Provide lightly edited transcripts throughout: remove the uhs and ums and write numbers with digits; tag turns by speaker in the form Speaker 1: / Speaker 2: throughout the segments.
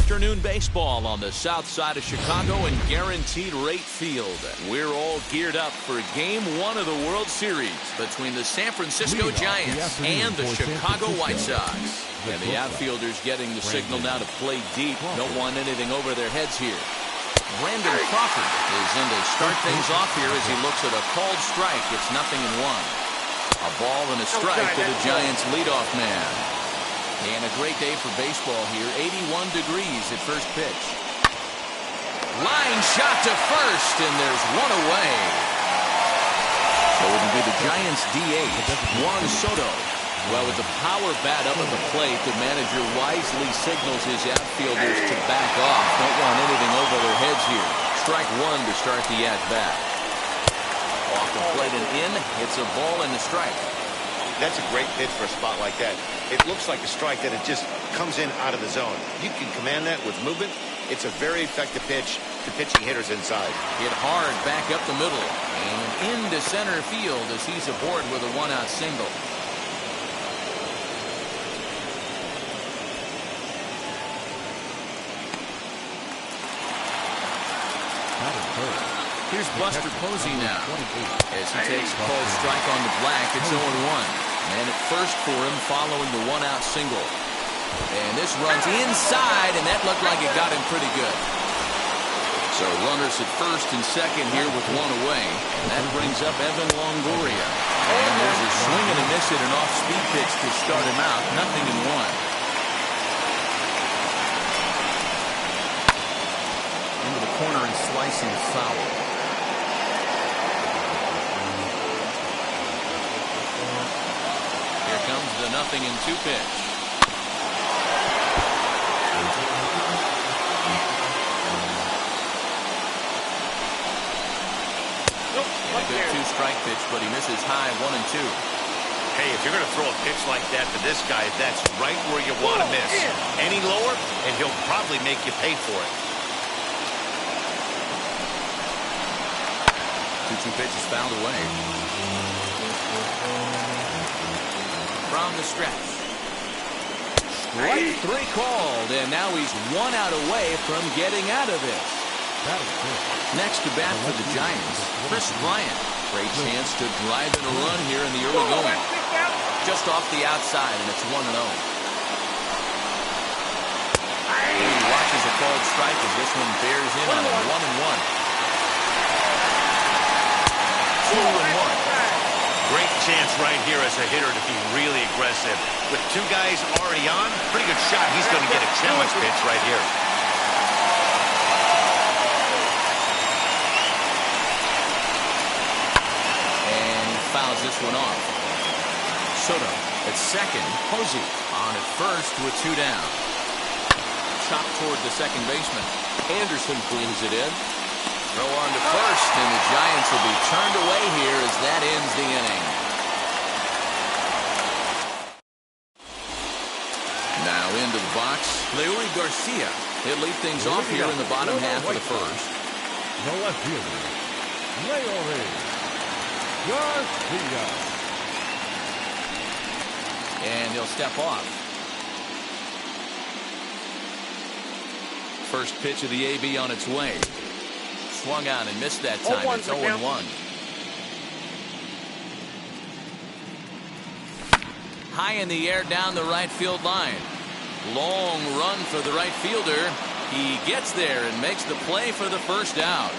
Speaker 1: afternoon baseball on the south side of Chicago and Guaranteed Rate Field. We're all geared up for Game 1 of the World Series between the San Francisco Giants and the Chicago White Sox. And the outfielders getting the signal now to play deep. Don't want anything over their heads here. Brandon Crawford is in to start things off here as he looks at a called strike. It's 0-1. A ball and a strike to the Giants' leadoff man. And a great day for baseball here. 81 degrees at first pitch. Line shot to first, and there's one away. So it'll be the Giants' DH, Juan Soto. Well, with the power bat up at the plate, the manager wisely signals his outfielders to back off. Don't want anything over their heads here. Strike one to start the at-bat. Off the plate and in. It's a ball and a strike.
Speaker 2: That's a great pitch for a spot like that. It looks like a strike that it just comes in out of the zone. You can command that with movement. It's a very effective pitch to pitching hitters inside.
Speaker 1: Hit hard back up the middle and into center field as he's aboard with a one-out single. Here's Buster Posey now as he takes a cold strike on the black. It's 0-1. Man at first for him following the one-out single. And this runs inside, and that looked like it got him pretty good. So runners at first and second here with one away. And that brings up Evan Longoria. And there's a swing and a miss at an off-speed pitch to start him out. 0-1. Into the corner and slicing foul. Here comes the 0-2 pitch. A good two-strike pitch, but he misses high 1-2.
Speaker 2: Hey, if you're going to throw a pitch like that to this guy, that's right where you want to miss. Any lower, and he'll probably make you pay for it.
Speaker 1: 2-2 pitch is fouled away. From the stretch. Strike three called, and now he's one out away from getting out of this. Next to bat for the Giants, Chris Bryant. Great chance to drive in a run here in the early going. Just off the outside, and it's 1-0. He watches a called strike as this one bears in on a 1-1. 2-1.
Speaker 2: Great chance right here as a hitter to be really aggressive. With two guys already on, pretty good shot. He's going to get a challenge pitch right here.
Speaker 1: And he fouls this one off. Soto at second. Posey on at first with two down. Chop toward the second baseman. Anderson cleans it in. Throw on to first, and the Giants will be turned away here as that ends the inning. Now into the box, Leury Garcia. He'll lead things off here in the bottom half of the first.
Speaker 3: The left fielder, Leury Garcia.
Speaker 1: And he'll step off. First pitch of the AB on its way. Swung out and missed that time. It's 0-1. High in the air down the right field line. Long run for the right fielder. He gets there and makes the play for the first out.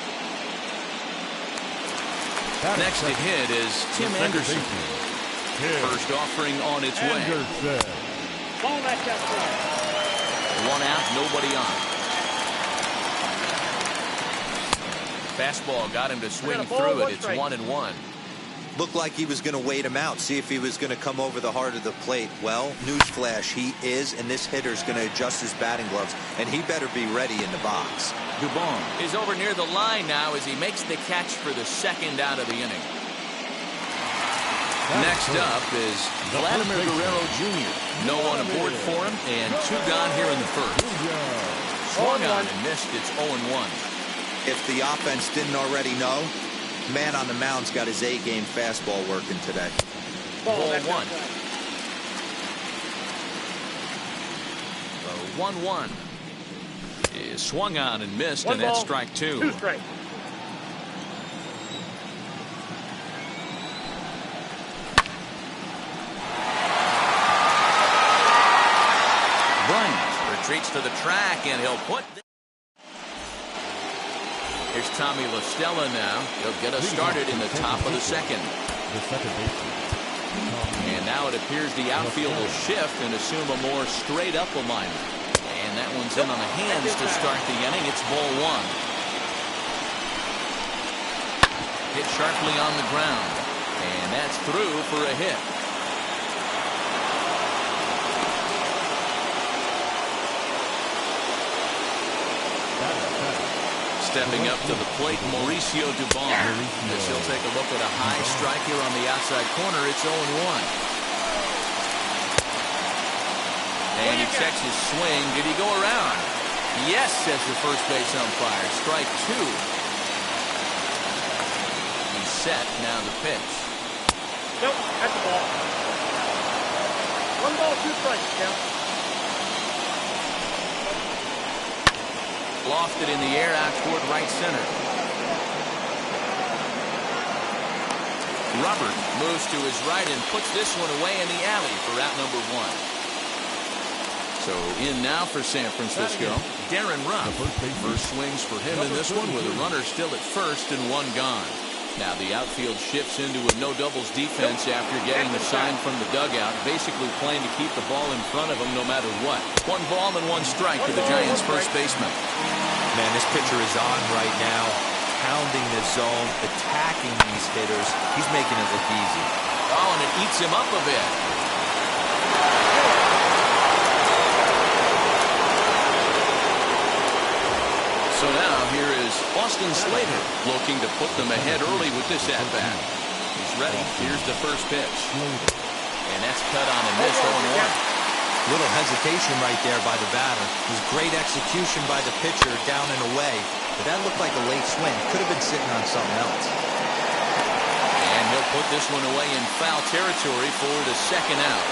Speaker 1: Next to hit is Tim Anderson. First offering on its way. One out, nobody on. Fastball got him to swing through it. It's 1-1.
Speaker 4: Looked like he was going to wait him out, see if he was going to come over the heart of the plate. Well, newsflash, he is, and this hitter's going to adjust his batting gloves, and he better be ready in the box.
Speaker 1: Dubon is over near the line now as he makes the catch for the second out of the inning. Next up is Vladimir Guerrero Jr. No one aboard for him, and two gone here in the first. Swung on and missed. It's 0-1.
Speaker 4: If the offense didn't already know, man on the mound's got his A-game fastball working today.
Speaker 1: Ball one. 1-1. is swung on and missed, and that's strike two.
Speaker 5: 2 strikes.
Speaker 1: Bryant retreats to the track, and he'll put. Here's Tommy La Stella now. He'll get us started in the top of the second.
Speaker 3: The second baseman.
Speaker 1: And now it appears the outfield will shift and assume a more straight-up alignment. And that one's in on the hands to start the inning. It's ball one. Hit sharply on the ground. And that's through for a hit. Stepping up to the plate, Mauricio Dubon. As he'll take a look at a high strike here on the outside corner. It's 0-1. And he checks his swing. Did he go around? Yes, says the first base umpire. Strike two. He's set. Now the pitch.
Speaker 5: Nope, that's the ball. 1 ball, 2 strikes, count.
Speaker 1: Lofted in the air out toward right center. Robert moves to his right and puts this one away in the alley for out number 1. So in now for San Francisco, Darren Ruff. First swings for him in this one with a runner still at first and 1 gone. Now the outfield shifts into a no-doubles defense after getting the sign from the dugout, basically playing to keep the ball in front of him no matter what. 1 ball and 1 strike to the Giants' first baseman.
Speaker 4: Man, this pitcher is on right now, pounding the zone, attacking these hitters. He's making it look easy.
Speaker 1: Oh, and it eats him up a bit. So now here is Austin Slater looking to put them ahead early with this at-bat. He's ready. Here's the first pitch. And that's cut on and missed 0-1.
Speaker 4: Little hesitation right there by the batter. It was great execution by the pitcher down and away. But that looked like a late swing. Could have been sitting on something else.
Speaker 1: And he'll put this one away in foul territory for the second out.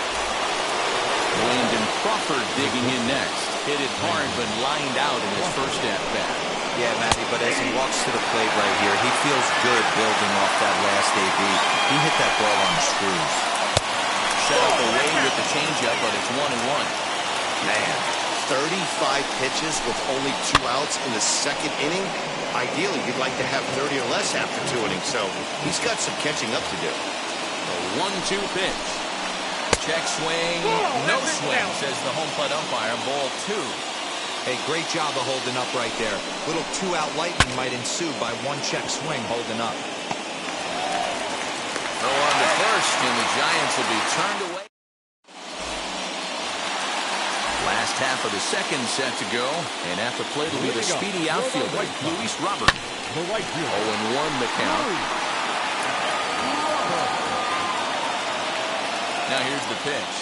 Speaker 1: Landon Crawford digging in next. Hit it hard but lined out in his first at-bat.
Speaker 4: Yeah, Matty, but as he walks to the plate right here, he feels good building off that last AB. He hit that ball on the screws.
Speaker 1: Set up away with the changeup, but it's 1-1.
Speaker 2: Man, 35 pitches with only 2 outs in the second inning. Ideally, you'd like to have 30 or less after 2 innings, so he's got some catching up to do.
Speaker 1: A 1-2 pitch. Check swing, no swing, says the home plate umpire. Ball 2.
Speaker 4: Hey, great job of holding up right there. Little 2-out lightning might ensue by 1 check swing holding up.
Speaker 1: Throw on to first, and the Giants will be turned away. Last half of the second set to go, and at the plate will be the speedy outfielder, Luis Robert. 0-1 the count. Now here's the pitch.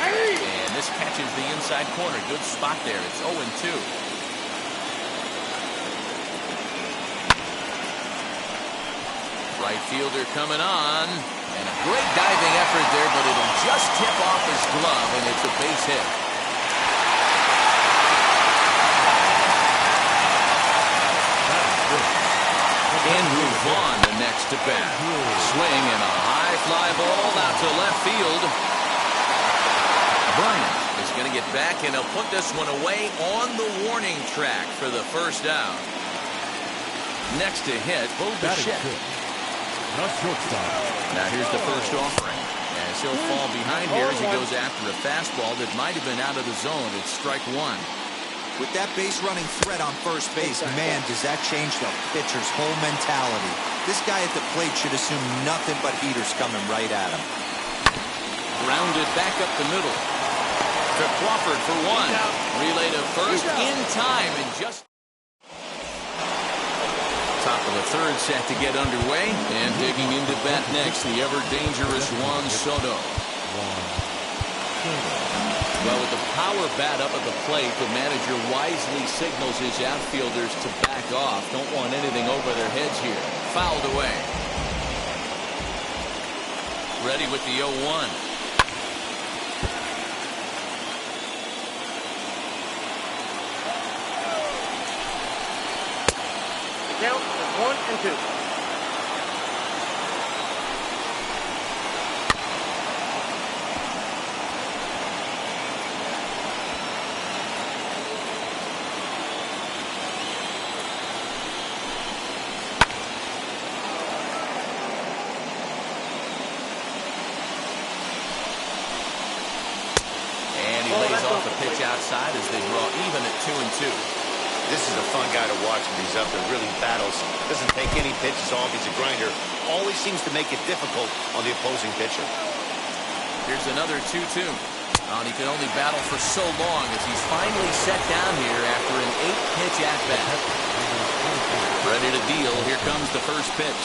Speaker 1: And this catches the inside corner. Good spot there. It's 0-2. Right fielder coming on. And a great diving effort there, but it'll just tip off his glove, and it's a base hit. Andrew Vaughn the next to bat. Swing and a high fly ball out to left field. Bryant is going to get back, and he'll put this one away on the warning track for the first out. Next to hit, Bo Bichette. Now here's the first offering. As he'll fall behind here as he goes after a fastball that might have been out of the zone. It's strike 1.
Speaker 4: With that base running threat on first base, man, does that change the pitcher's whole mentality. This guy at the plate should assume nothing but heaters coming right at him.
Speaker 1: Grounded back up the middle. To Crawford for 1. Relay to first in time, and just top of the third set to get underway, and digging into bat next, the ever-dangerous Juan Soto. Well, with the power bat up at the plate, the manager wisely signals his outfielders to back off. Don't want anything over their heads here. Fouled away. Ready with the 0-1.
Speaker 5: Count is 1 and 2.
Speaker 1: Outside as they draw even at 2 and 2.
Speaker 2: This is a fun guy to watch when he's up there, really battles. Doesn't take any pitches off. He's a grinder. Always seems to make it difficult on the opposing pitcher.
Speaker 1: Here's another 2-2. And he can only battle for so long as he's finally set down here after an 8-pitch at-bat. Ready to deal. Here comes the first pitch.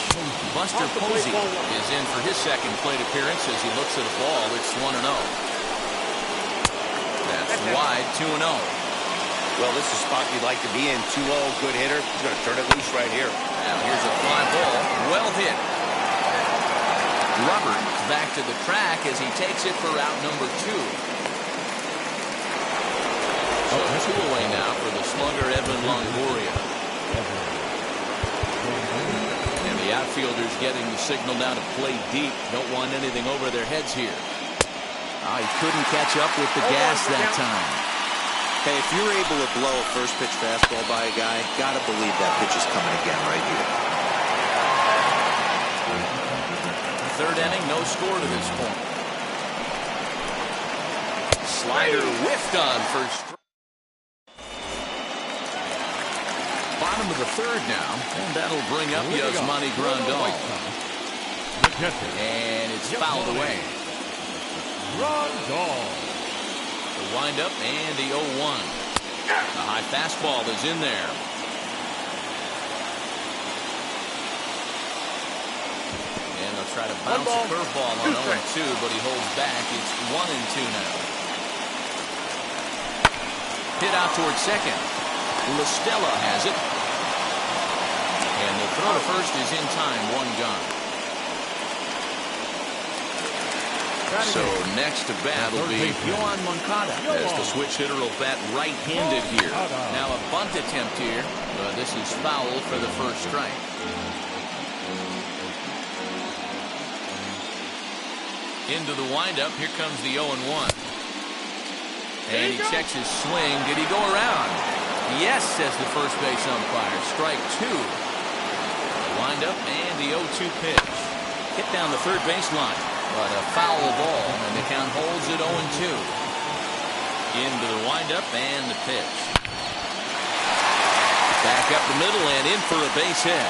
Speaker 1: Buster Posey is in for his second plate appearance as he looks at a ball. It's 1-0. That's wide, 2-0.
Speaker 2: Well, this is a spot you'd like to be in. 2-0, good hitter. He's going to turn it loose right here.
Speaker 1: Now here's a fly ball. Well hit. Robert back to the track as he takes it for route number 2. So 2 away now for the slugger Evan Longoria. And the outfielders getting the signal now to play deep. Don't want anything over their heads here. He couldn't catch up with the gas that time.
Speaker 4: Hey, if you're able to blow a first pitch fastball by a guy, gotta believe that pitch is coming again right here.
Speaker 1: Third inning, no score to this point. Slider whiffed on first. Bottom of the third now, and that'll bring up Yasmani Grandal. And it's fouled away.
Speaker 3: Grandal.
Speaker 1: The windup and the 0-1. The high fastball is in there. And they'll try to bounce a curveball on 0-2, but he holds back. It's 1-2 now. Hit out towards second. LaStella has it. And the throw to first is in time. 1 gone. So next to bat will be Yohan Moncada as the switch hitter will bat right-handed here. Now a bunt attempt here, but this is foul for the first strike. Into the windup, here comes the 0-1. And he checks his swing. Did he go around? Yes, says the first base umpire. Strike 2. The windup and the 0-2 pitch. Hit down the third baseline. But a foul ball, and the count holds at 0-2. Into the windup and the pitch. Back up the middle and in for a base hit.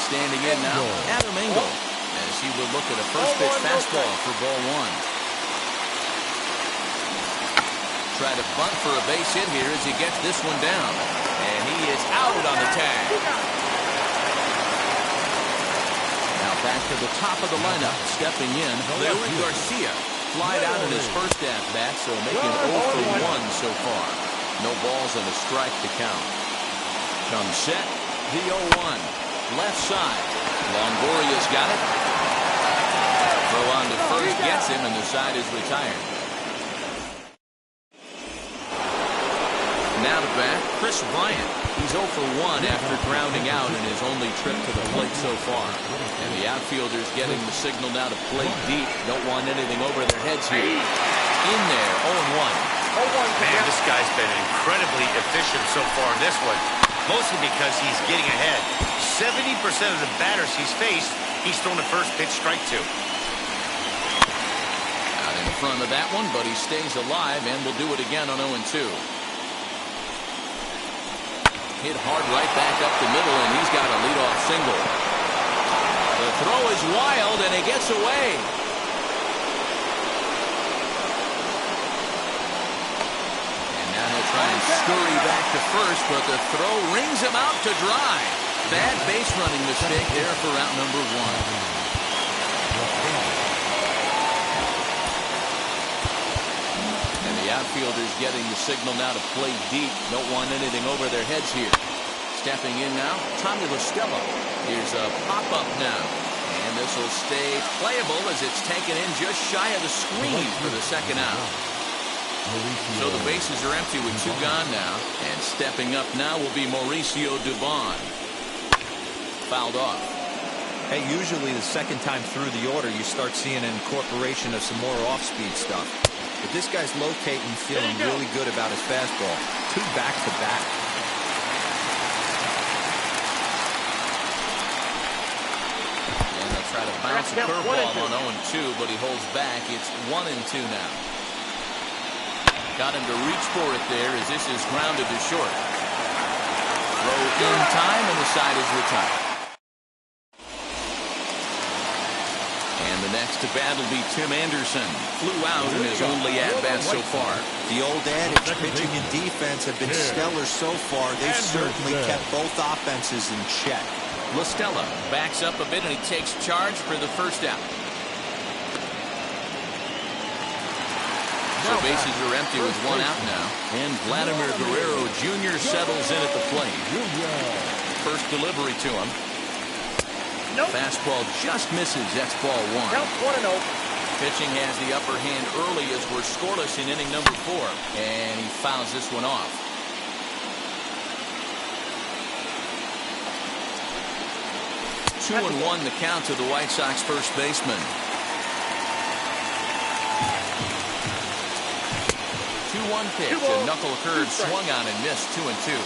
Speaker 1: Standing in now, Adam Engel, as he will look at a first pitch fastball for ball 1. Try to bunt for a base hit here as he gets this one down. And he is out on the tag. Now back to the top of the lineup. Stepping in, Larry Garcia. Flied out in his first at-bat, so making 0 for 1 so far. No balls and a strike to count. Comes set, the 0-1. Left side. Longoria's got it. Throw on to first, gets him, and the side is retired. Now to bat, Chris Bryant. He's 0 for 1 after grounding out in his only trip to the plate so far. And the outfielders getting the signal now to play deep. Don't want anything over their heads here. In there, 0-1.
Speaker 2: Man, this guy's been incredibly efficient so far in this one. Mostly because he's getting ahead. 70% of the batters he's faced, he's thrown a first pitch strike to.
Speaker 1: Out in front of that one, but he stays alive and will do it again on 0-2. Hit hard right back up the middle, and he's got a leadoff single. The throw is wild, and it gets away. And now he'll try and scurry back to first, but the throw rings him out to dry. Bad base running mistake there for out number 1. Outfielders getting the signal now to play deep. Don't want anything over their heads here. Stepping in now, Tommy LaStella. Here's a pop-up now. And and this will stay playable as it's taken in just shy of the screen for the second out. So the bases are empty with 2 gone now. And stepping up now will be Mauricio Dubon. Fouled off.
Speaker 4: Hey, usually the second time through the order, you start seeing an incorporation of some more off-speed stuff. But this guy's locating, feeling really good about his fastball. 2 back-to-back.
Speaker 1: And they'll try to bounce a curveball on 0-2, but he holds back. It's 1-2 now. Got him to reach for it there as this is grounded to short. Throw in time, and the side is retired. And the next to bat will be Tim Anderson. Flew out in his only at-bat so far.
Speaker 4: The old adage, pitching and defense have been stellar so far. They've certainly kept both offenses in check.
Speaker 1: La Stella backs up a bit, and he takes charge for the first out. So bases are empty with 1 out now. And Vladimir Guerrero Jr. settles in at the plate. First delivery to him. Fastball just misses. That's ball 1.
Speaker 5: Count 1-0.
Speaker 1: Pitching has the upper hand early as we're scoreless in inning number 4. And he fouls this one off. Two and 1 the count to the White Sox first baseman. 2-1 pitch. A knuckle curve swung on and missed. 2-2.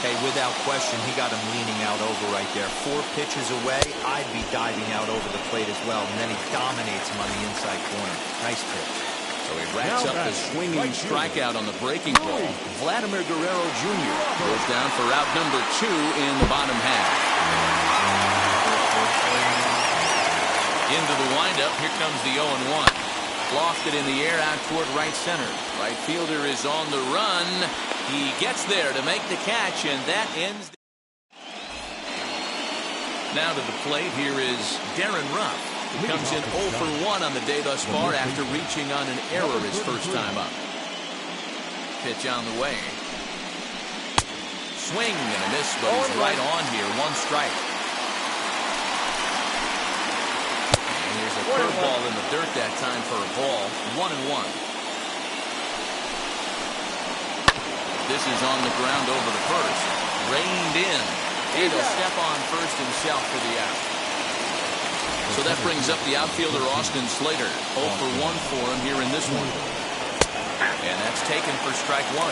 Speaker 4: Hey, without question, he got him leaning out over right there. 4 pitches away, I'd be diving out over the plate as well. And then he dominates him on the inside corner. Nice pitch.
Speaker 1: So he racks up the swinging strikeout on the breaking ball. Vladimir Guerrero Jr. goes down for out number 2 in the bottom half. Into the windup. Here comes the 0-1. Lofted in the air out toward right center. Right fielder is on the run. He gets there to make the catch, and that ends. Now to the plate, here is Darren Ruff. He comes in 0 for 1 on the day thus far after reaching on an error his first time up. Pitch on the way. Swing and a miss, but he's right on here. 1 strike. And here's a curveball in the dirt that time for a ball. 1-1. This is on the ground over the first. Reined in. And he'll step on first himself for the out. So that brings up the outfielder Austin Slater. 0 for 1 for him here in this one. And that's taken for strike 1.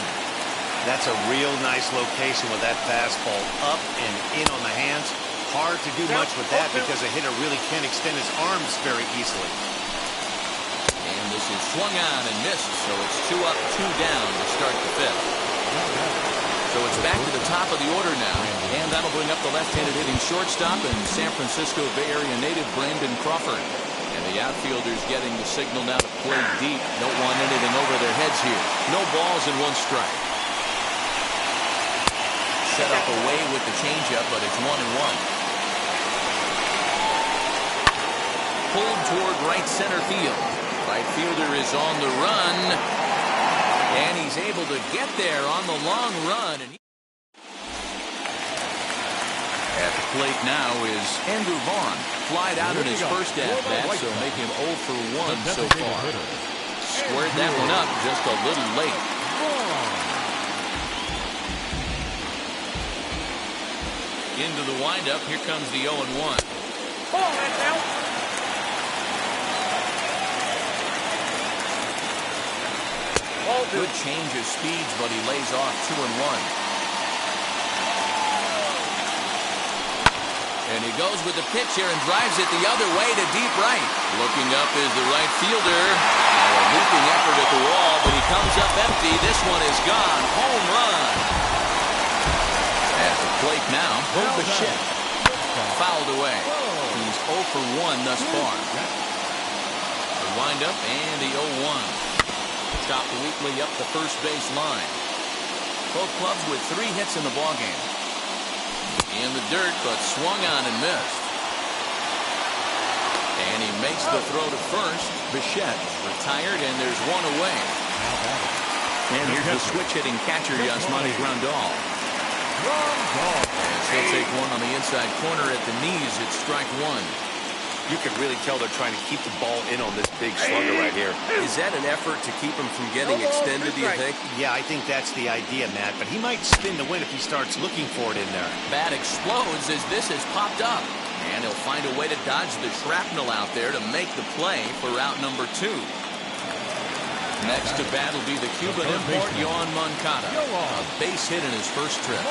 Speaker 2: That's a real nice location with that fastball up and in on the hands. Hard to do much with that because a hitter really can't extend his arms very easily.
Speaker 1: And this is swung on and missed. So it's 2 up, 2 down to start the 5th. So it's back to the top of the order now. And that'll bring up the left-handed hitting shortstop and San Francisco Bay Area native Brandon Crawford. And the outfielders getting the signal now to play deep. Don't want anything over their heads here. No balls and 1 strike. Set up away with the changeup, but it's 1-1. Pulled toward right center field. Right fielder is on the run. And he's able to get there on the long run. And at the plate now is Andrew Vaughn. Flied out in his first at-bat, so make him 0 for 1 so far. Squared that one up just a little late. Into the windup. Here comes the 0-1.
Speaker 5: Ball, that's out.
Speaker 1: Good change of speeds, but he lays off 2-1. And he goes with the pitch here and drives it the other way to deep right. Looking up is the right fielder. Now a looping effort at the wall, but he comes up empty. This one is gone. Home run. At the plate now, Bo Bichette. Fouled away. He's 0 for 1 thus far. The windup and the 0-1. Chopped weakly up the first base line. Both clubs with 3 hits in the ballgame. In the dirt, but swung on and missed. And he makes the throw to first. Bichette retired, and there's 1 away. And here's the switch-hitting catcher, Yasmani Grandal. And he'll take one on the inside corner at the knees. It's strike 1.
Speaker 2: You can really tell they're trying to keep the ball in on this big slugger right here.
Speaker 6: Is that an effort to keep him from getting extended, do you think?
Speaker 2: Yeah, I think that's the idea, Matt, but he might spin to win if he starts looking for it in there.
Speaker 1: Bat explodes as this has popped up. And he'll find a way to dodge the shrapnel out there to make the play for route number 2. Next to bat will be the Cuban import, Yohan Moncada. A base hit in his first trip.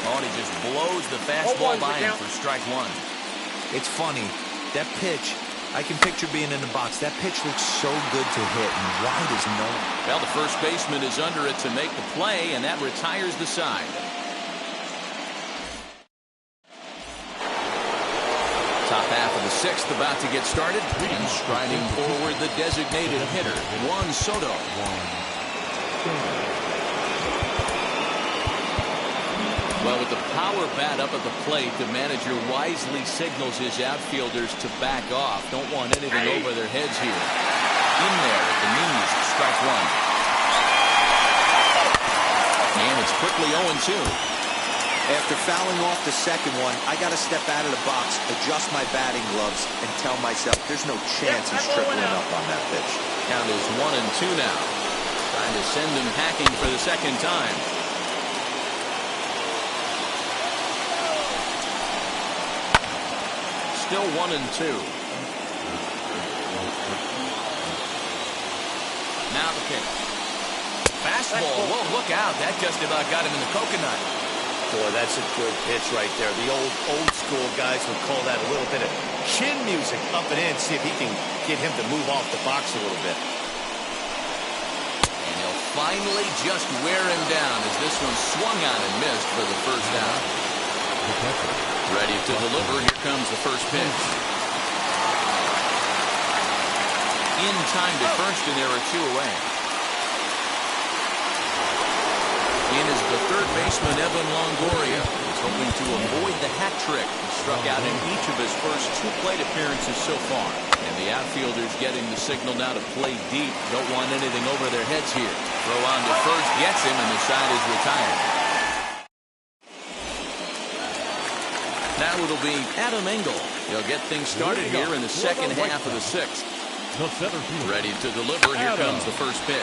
Speaker 1: Oh, and he just blows the fastball by him for strike 1.
Speaker 4: It's funny, that pitch, I can picture being in the box. That pitch looks so good to hit, and why does no one?
Speaker 1: Well, the first baseman is under it to make the play, and that retires the side. Top half of the 6th about to get started, and striding forward the designated hitter, Juan Soto. Well, with the power bat up at the plate, the manager wisely signals his outfielders to back off. Don't want anything over their heads here. In there at the knees, strike 1. And it's quickly 0-2.
Speaker 4: After fouling off the second one, I got to step out of the box, adjust my batting gloves, and tell myself there's no chance he's tripling up on that pitch.
Speaker 1: Count is 1-2 now. Trying to send him hacking for the second time. Still 1-2. Now the pitch. Fastball. Whoa, look out. That just about got him in the coconut.
Speaker 2: Boy, that's a good pitch right there. The old school guys would call that a little bit of chin music up and in. See if he can get him to move off the box a little bit.
Speaker 1: And he'll finally just wear him down as this one swung on and missed for the first out. Ready to deliver. Here comes the first pitch. In time to first, and there are 2 away. In is the third baseman, Evan Longoria. He's hoping to avoid the hat trick. He struck out in each of his first 2 plate appearances so far. And the outfielders getting the signal now to play deep. Don't want anything over their heads here. Throw on to first, gets him, and the side is retired. Now it'll be Adam Engel. He'll get things started here in the second half of the 6th. Ready to deliver. Here comes the first pitch.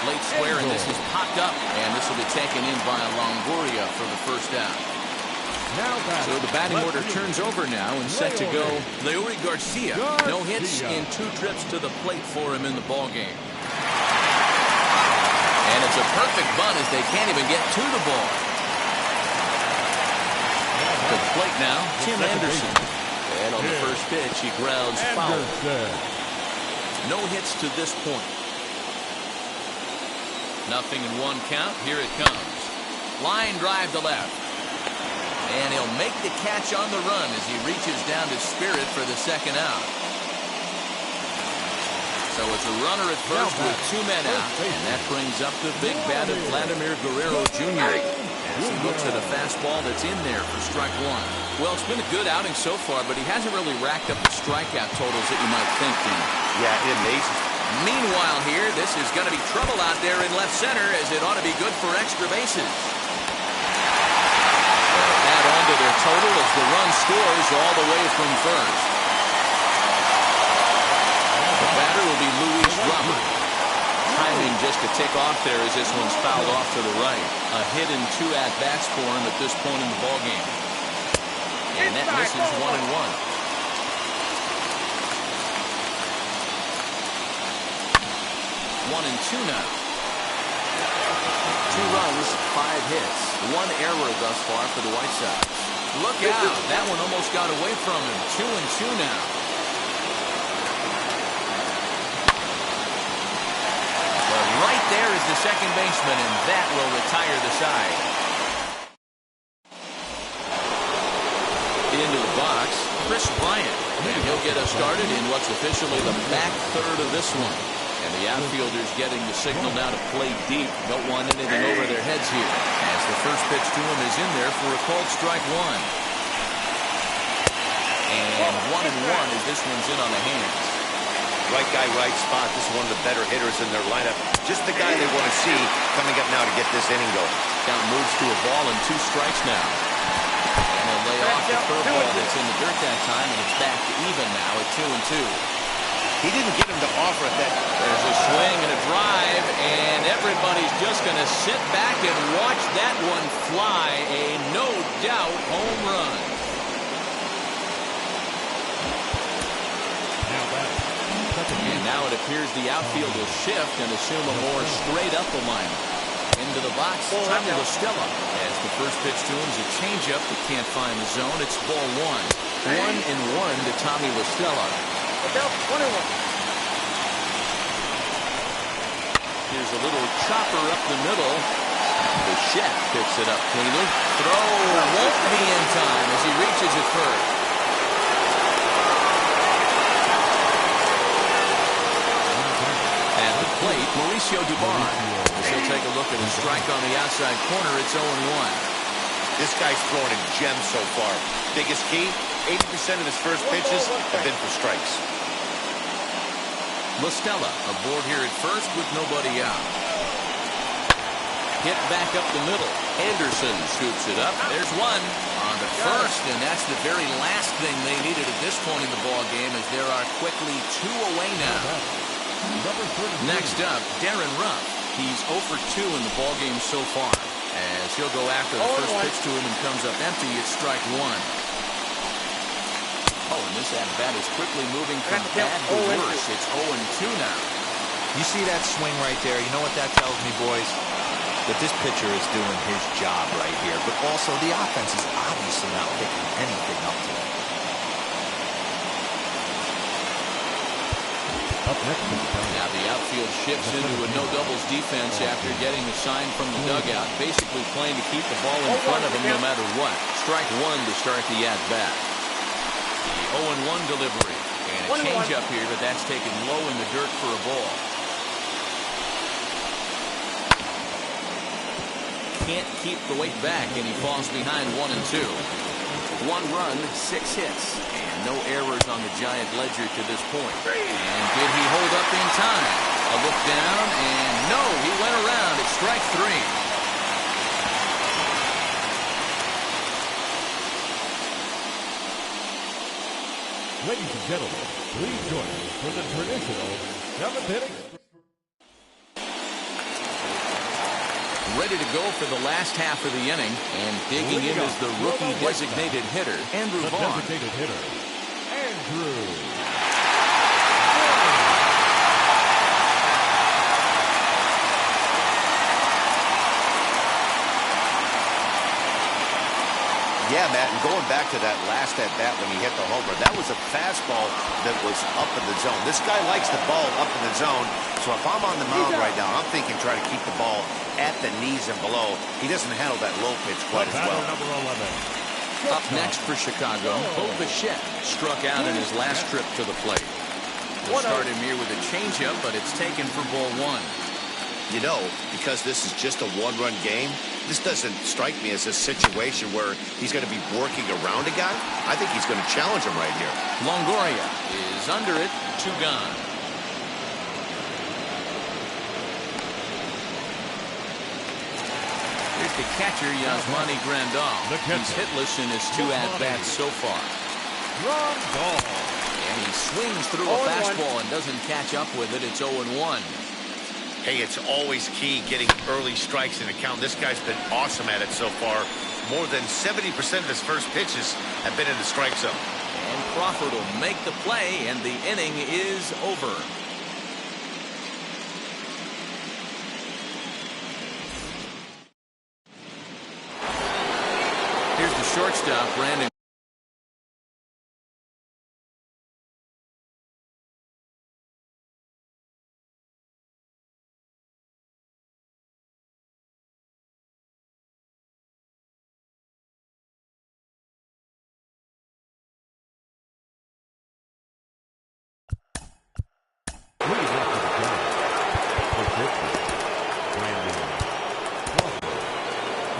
Speaker 1: Late square, and this is popped up, and this will be taken in by Longoria for the first out. So the batting order turns over now, and set to go Leury Garcia. No hits in 2 trips to the plate for him in the ballgame. And it's a perfect bunt as they can't even get to the ball. To the plate now, Tim Anderson. And on the first pitch, he grounds foul. No hits to this point. 0-1 count. Here it comes. Line drive to left. And he'll make the catch on the run as he reaches down to Spirit for the second out. So it's a runner at first with 2 men out. And that brings up the big bat of Vladimir Guerrero Jr. as he looks at a fastball that's in there for strike 1. Well, it's been a good outing so far, but he hasn't really racked up the strikeout totals that you might think, Dean.
Speaker 2: Yeah, it amazes me.
Speaker 1: Meanwhile here, this is going to be trouble out there in left center as it ought to be good for extra bases. They'll add on to their total as the run scores all the way from first. The batter will be Luis Robert. Timing just to tick off there as this one's fouled off to the right. A hit and 2 at-bats for him at this point in the ballgame. And that misses 1-1. 1-2 now. 2 runs, 5 hits. 1 error thus far for the White Sox. Look out. That one almost got away from him. 2-2 now. But right there is the second baseman, and that will retire the side. Into the box, Chris Bryant. And he'll get us started in what's officially the back third of this one. And the outfielders getting the signal now to play deep. Don't want anything over their heads here. As the first pitch to him is in there for a called strike 1. And 1-1 as this one's in on the hands.
Speaker 2: Right guy, right spot. This is one of the better hitters in their lineup. Just the guy they want to see coming up now to get this inning going.
Speaker 1: Count moves to a ball and 2 strikes now. And he'll lay off the curveball that's gets in the dirt that time, and it's back to even now at 2-2.
Speaker 2: He didn't get him to offer at that.
Speaker 1: There's a swing and a drive, and everybody's just going to sit back and watch that one fly. A no-doubt home run. And now it appears the outfield will shift and assume a more straight-up alignment. Into the box, Tommy La Stella. As the first pitch to him is a changeup that can't find the zone. It's ball one. 1-1 to Tommy La Stella. Here's a little chopper up the middle. Bichette picks it up cleanly. Throw won't be in time as he reaches it first. At the plate, Mauricio Dubon. As he'll take a look at a strike on the outside corner, it's 0-1.
Speaker 2: This guy's throwing a gem so far. Biggest key, 80% of his first pitches have been for strikes.
Speaker 1: La Stella aboard here at first with nobody out. Hit back up the middle. Anderson scoops it up. There's one on the first, and that's the very last thing they needed at this point in the ball game, as there are quickly 2 away now. Next up, Darren Ruff. He's 0 for 2 in the ball game so far, as he'll go after the first pitch to him and comes up empty. It's strike one. Oh, and this at-bat is quickly moving from bad to worse. It's 0-2 now.
Speaker 4: You see that swing right there? You know what that tells me, boys? That this pitcher is doing his job right here. But also, the offense is obviously not picking anything up today.
Speaker 1: Now the outfield shifts into a no-doubles defense after getting the sign from the dugout, basically playing to keep the ball in front of him no matter what. Strike one to start the at-bat. The 0-1 delivery. And a change-up here, but that's taken low in the dirt for a ball. Can't keep the weight back, and he falls behind 1-2. 1 run, 6 hits, and no errors on the Giant ledger to this point. And did he hold up in time? A look down, and no, he went around at strike 3.
Speaker 3: Ladies and gentlemen, please join me for the traditional 7th inning.
Speaker 1: Ready to go for the last half of the inning, and digging in is the rookie designated hitter, Andrew Vaughn.
Speaker 3: Designated hitter, Andrew.
Speaker 2: Yeah, Matt, and going back to that last at-bat when he hit the homer, that was a fastball that was up in the zone. This guy likes the ball up in the zone, so if I'm on the mound right now, I'm thinking try to keep the ball at the knees and below. He doesn't handle that low pitch quite as well.
Speaker 3: Number 11.
Speaker 1: Up next for Chicago, Bo Bichette struck out in his last trip to the plate. We'll start him here with a changeup, but it's taken for ball 1.
Speaker 2: You know, because this is just a one-run game, this doesn't strike me as a situation where he's going to be working around a guy. I think he's going to challenge him right here.
Speaker 1: Longoria is under it, 2 gone. Here's the catcher, Yasmani Grandal. He's hitless in his 2 at-bats so far. And he swings through a fastball and doesn't catch up with it. It's 0-1.
Speaker 2: Hey, it's always key getting early strikes in a count. This guy's been awesome at it so far. More than 70% of his first pitches have been in the strike zone.
Speaker 1: And Crawford will make the play, and the inning is over. Here's the shortstop, Brandon.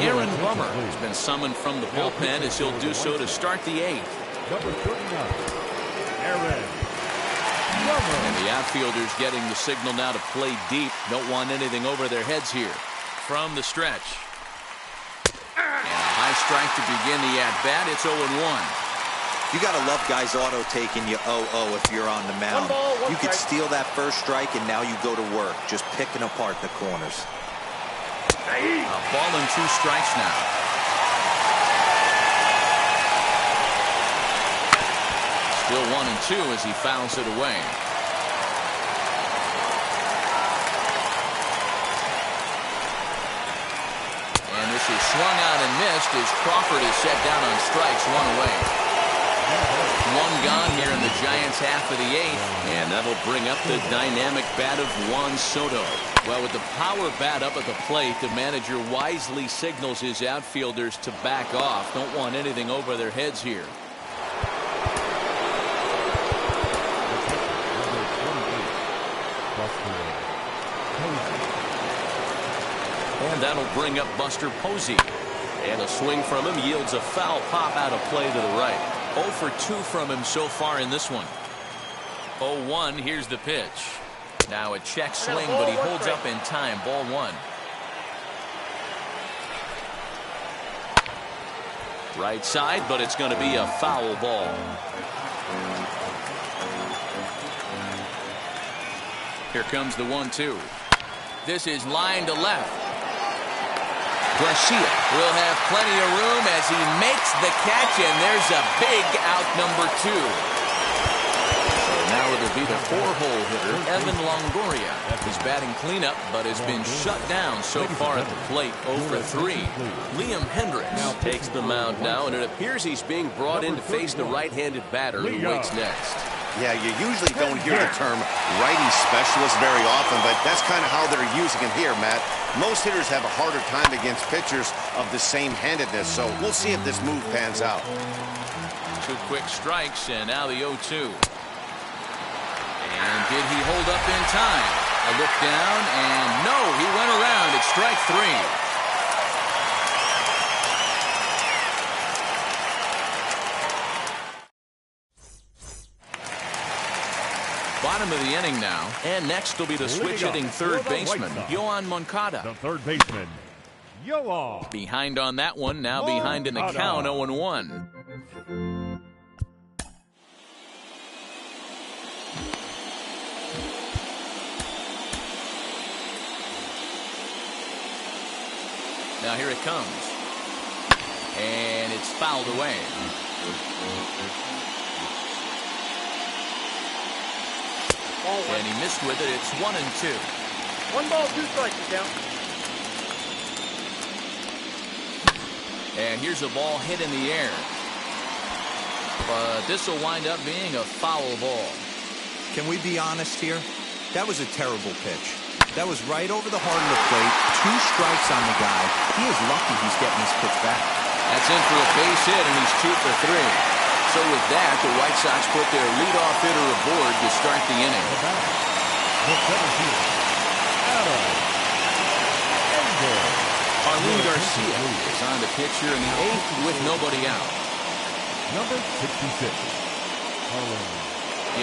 Speaker 1: Aaron Rummer has been summoned from the bullpen as he'll do so to start the 8th.
Speaker 3: Number 39, Aaron Rummer.
Speaker 1: And the outfielders getting the signal now to play deep. Don't want anything over their heads here. From the stretch. And a high strike to begin the at-bat. It's 0-1.
Speaker 4: You got to love guys auto-taking you 0-0 if you're on the mound. You could steal that first strike, and now you go to work, just picking apart the corners.
Speaker 1: A ball and 2 strikes now. Still 1-2 as he fouls it away. And this is swung out and missed as Crawford is set down on strikes, 1 away. 1 gone here in the Giants' half of the 8th.
Speaker 6: And that'll bring up the dynamic bat of Juan Soto.
Speaker 1: Well, with the power bat up at the plate, the manager wisely signals his outfielders to back off. Don't want anything over their heads here.
Speaker 6: And that'll bring up Buster Posey. And a swing from him yields a foul pop out of play to the right.
Speaker 1: 0 for 2 from him so far in this one. 0-1, here's the pitch. Now a check swing, but he holds up in time. Ball 1. Right side, but it's going to be a foul ball. Here comes the 1-2. This is line to left. Garcia will have plenty of room as he makes the catch, and there's a big out, number 2. So now it'll be the 4-hole hitter, Evan Longoria. He's batting cleanup, but has been shut down so far at the plate, 0 for 3.
Speaker 6: Liam Hendricks takes the mound now, and it appears he's being brought in to face the right-handed batter who waits next.
Speaker 2: Yeah, you usually don't hear the term righty specialist very often, but that's kind of how they're using it here, Matt. Most hitters have a harder time against pitchers of the same handedness, so we'll see if this move pans out.
Speaker 1: 2 quick strikes, and now the 0-2. And did he hold up in time? A look down, and no, he went around. It's strike 3. Bottom of the inning now, and next will be the switch-hitting third baseman, Yoan Moncada.
Speaker 3: The third baseman, Yoan.
Speaker 1: Behind on that one, now behind in the count, 0-1. Now here it comes, and it's fouled away. And he missed with it. It's 1-2.
Speaker 5: 1 ball, 2 strikes, count.
Speaker 1: And here's a ball hit in the air. But this will wind up being a foul ball.
Speaker 4: Can we be honest here? That was a terrible pitch. That was right over the heart of the plate. 2 strikes on the guy. He is lucky he's getting his pitch back.
Speaker 1: That's in for a base hit, and he's 2 for 3. So with that, the White Sox put their leadoff hitter aboard to start the inning. Arlene Garcia is on the pitch here in the 8th with nobody out.
Speaker 3: Number 66, Arlene.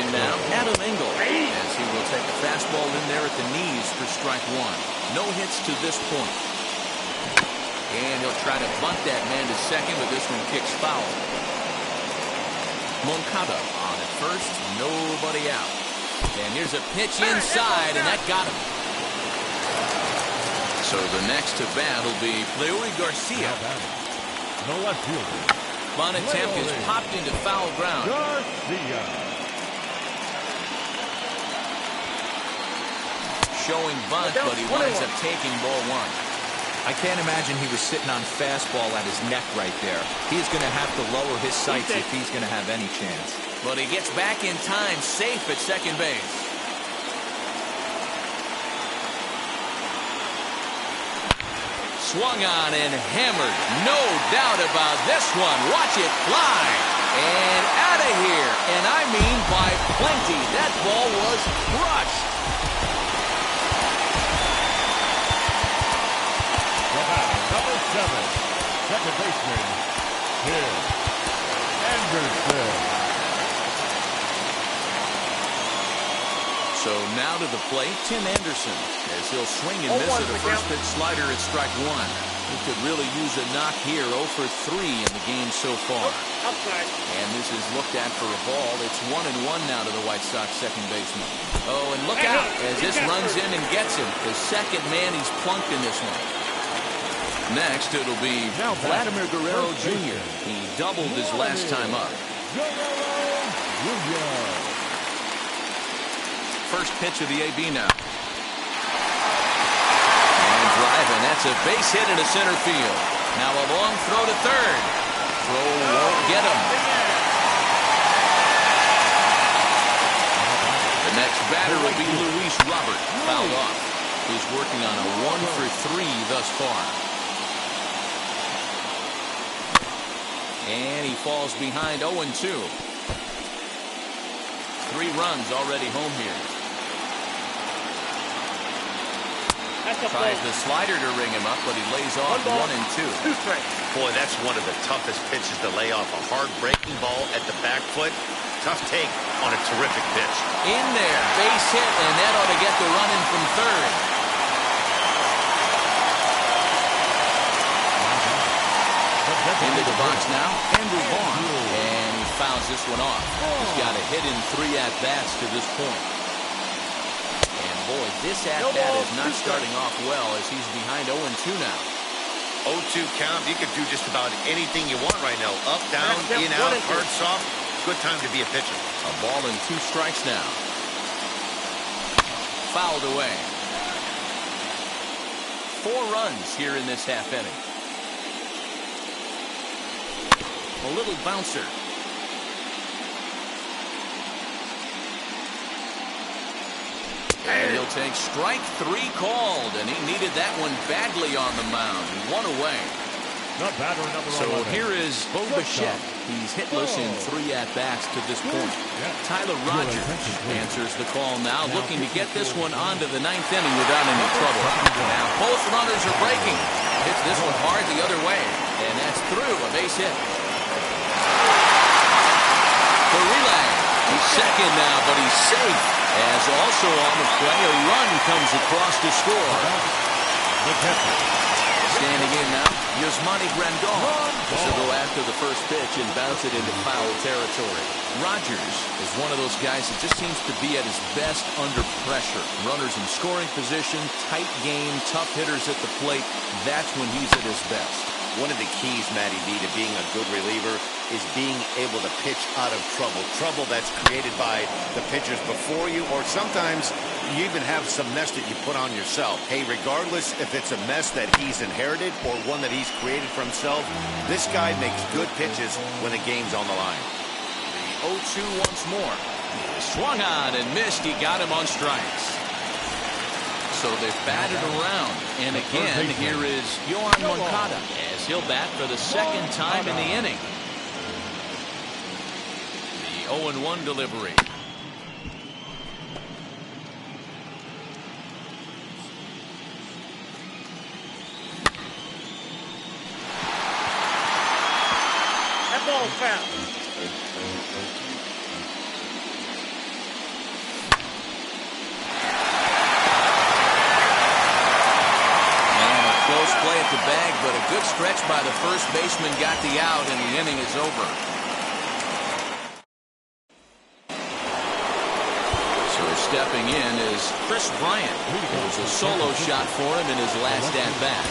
Speaker 1: In now, Adam Engel, as he will take a fastball in there at the knees for strike 1. No hits to this point. And he'll try to bunt that man to second, but this one kicks foul. Moncada on at first, nobody out. And here's a pitch inside, and that got him. So the next to bat will be Leury Garcia.
Speaker 3: The left fielder,
Speaker 1: Bonatempk is popped into foul ground.
Speaker 3: Garcia.
Speaker 1: Showing bunt, but he winds up taking ball 1.
Speaker 4: I can't imagine he was sitting on fastball at his neck right there. He's going to have to lower his sights if he's going to have any chance.
Speaker 1: But he gets back in time, safe at second base. Swung on and hammered. No doubt about this one. Watch it fly. And out of here. And I mean by plenty. That ball was crushed.
Speaker 3: Number 7, second baseman, Tim Anderson.
Speaker 1: So now now to the plate, Tim Anderson, as he'll swing and miss at a first pitch slider at strike one. He could really use a knock here. 0 for 3 in the game so far.
Speaker 5: Outside.
Speaker 1: And this is looked at for a ball. It's 1-1 now to the White Sox second baseman. Oh, and look out as this runs in and gets him. The second man he's plunked in this one. Next, it'll be Vladimir Guerrero Jr. He doubled his last time up. First pitch of the AB now. And that's a base hit into center field. Now a long throw to third. Throw won't get him. The next batter will be Luis Robert. Fouled off. He's working on a 1 for 3 thus far. And he falls behind 0-2. 3 runs already home here. Tries the slider to ring him up, but he lays off 1 and 2.
Speaker 2: Boy, that's one of the toughest pitches to lay off. A hard breaking ball at the back foot. Tough take on a terrific pitch.
Speaker 1: In there, base hit, and that ought to get the run in from third. Into the box now, Andrew Vaughn, and he fouls this one off. He's got a hit in 3 at-bats to this point. Boy, this at-bat is not starting off well as he's behind 0-2 now.
Speaker 2: 0-2 count. You could do just about anything you want right now. Up, down, in, out, hard, soft. Good time to be a pitcher.
Speaker 1: A ball and 2 strikes now. Fouled away. 4 runs here in this half inning. A little bouncer. And he'll take strike 3 called, and he needed that one badly on the mound. 1 away. So here is Bo Bichette. He's hitless in 3 at-bats to this point. Tyler Rogers answers the call now, looking to get this one onto the 9th inning without any trouble. Now both runners are breaking. Hits this one hard the other way, and that's through, a base hit. The relay. He's second now, but he's safe. As also on the play, a run comes across to score. Standing in now, Yasmani Grandal. This will go after the first pitch and bounce it into foul territory. Rogers is one of those guys that just seems to be at his best under pressure. Runners in scoring position, tight game, tough hitters at the plate. That's when he's at his best.
Speaker 2: One of the keys, Matty B, to being a good reliever is being able to pitch out of trouble. Trouble that's created by the pitchers before you, or sometimes you even have some mess that you put on yourself. Hey, regardless if it's a mess that he's inherited or one that he's created for himself, this guy makes good pitches when the game's on the line.
Speaker 1: The 0-2 once more. Swung on and missed. He got him on strikes. So they've batted around. And again, here is Yohan Moncada as he'll bat for the second time in the inning. The 0-1 delivery.
Speaker 5: That ball's foul.
Speaker 1: Play at the bag, but a good stretch by the first baseman got the out, and the inning is over. So stepping in is Chris Bryant. It was a solo shot for him in his last at-bat.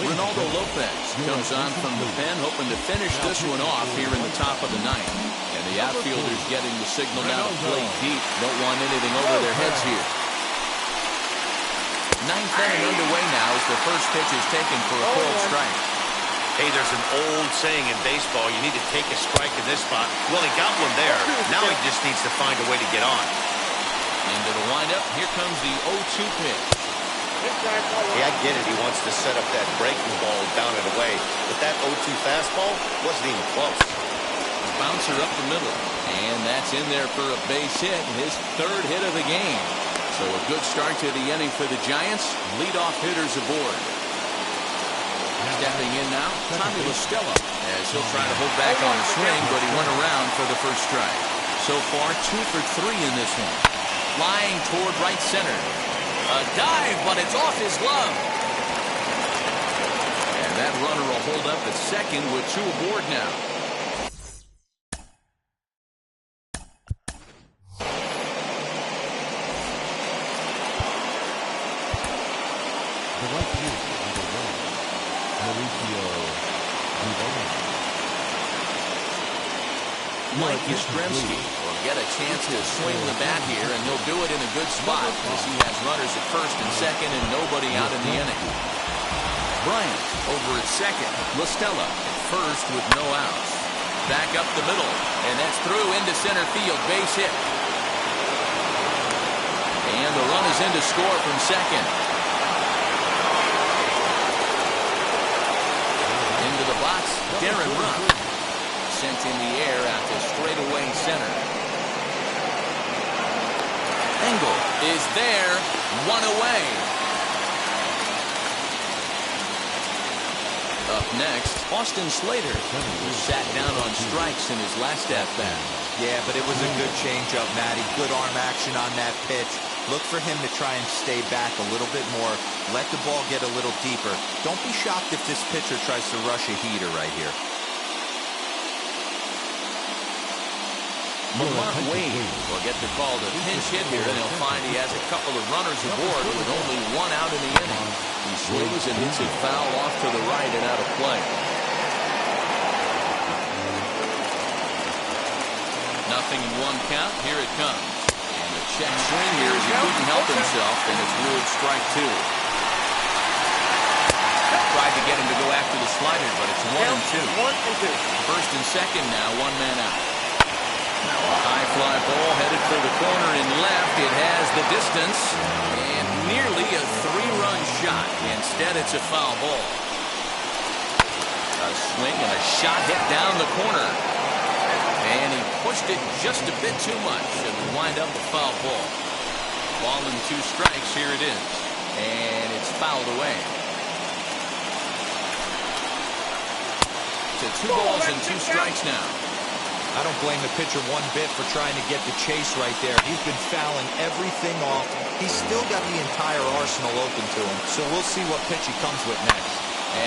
Speaker 1: Ronaldo Lopez comes on from the pen, hoping to finish this one off here in the top of the 9th. And the outfielders getting the signal now to play deep. Don't want anything over their heads here. 9th inning underway now as the first pitch is taken for a called strike.
Speaker 2: Hey, there's an old saying in baseball, you need to take a strike in this spot. Well, he got one there. Now he just needs to find a way to get on.
Speaker 1: Into the windup, here comes the 0-2 pitch.
Speaker 2: Hey, I get it. He wants to set up that breaking ball and bound it away. But that 0-2 fastball wasn't even close.
Speaker 1: Bouncer up the middle. And that's in there for a base hit. His 3rd hit of the game. So a good start to the inning for the Giants. Leadoff hitters aboard. Stepping in now, Tommy LaStella, as he'll try to hold back on the swing, but he went around for the first strike. So far, 2 for 3 in this one. Flying toward right center. A dive, but it's off his glove. And that runner will hold up at second with 2 aboard now.
Speaker 3: The left field, number 1,
Speaker 1: Mike Yastrzemski will get a chance to swing the bat here, and he'll do it in a good spot as he has runners at first and second and nobody out in the inning. Bryant over at second. LaStella at first with no outs. Back up the middle, and that's through into center field. Base hit. And the run is in to score from second. Into the box, Darren Ruff. Sent in the air out to straightaway center. Engel is there, 1 away. Up next, Austin Slater, who sat down on strikes in his last at-bat.
Speaker 4: Yeah, but it was a good changeup, Matty. Good arm action on that pitch. Look for him to try and stay back a little bit more. Let the ball get a little deeper. Don't be shocked if this pitcher tries to rush a heater right here.
Speaker 1: Lamont Wade will get the call to pinch hit here, and he'll find he has a couple of runners aboard with only 1 out in the inning. He swings and hits it foul off to the right and out of play. Nothing in 1 count. Here it comes. And the check swing here as he couldn't help himself, and it's ruled strike 2. Tried to get him to go after the slider, but it's 1 and 2. First and second now, 1 man out. Now a high fly ball headed for the corner in left. It has the distance and nearly a 3-run shot. Instead, it's a foul ball. A swing and a shot hit down the corner. And he pushed it just a bit too much and will wind up a foul ball. Ball and 2 strikes. Here it is. And it's fouled away. To 2 balls and 2 strikes now.
Speaker 4: I don't blame the pitcher one bit for trying to get the chase right there. He's been fouling everything off. He's still got the entire arsenal open to him, so we'll see what pitch he comes with next.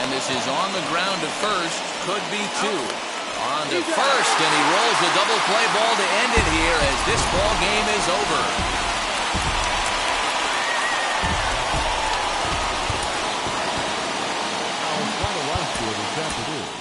Speaker 1: And this is on the ground to first. Could be 2. On to first, and he rolls a double play ball to end it here as this ball game is over.
Speaker 3: Our final outfield this afternoon.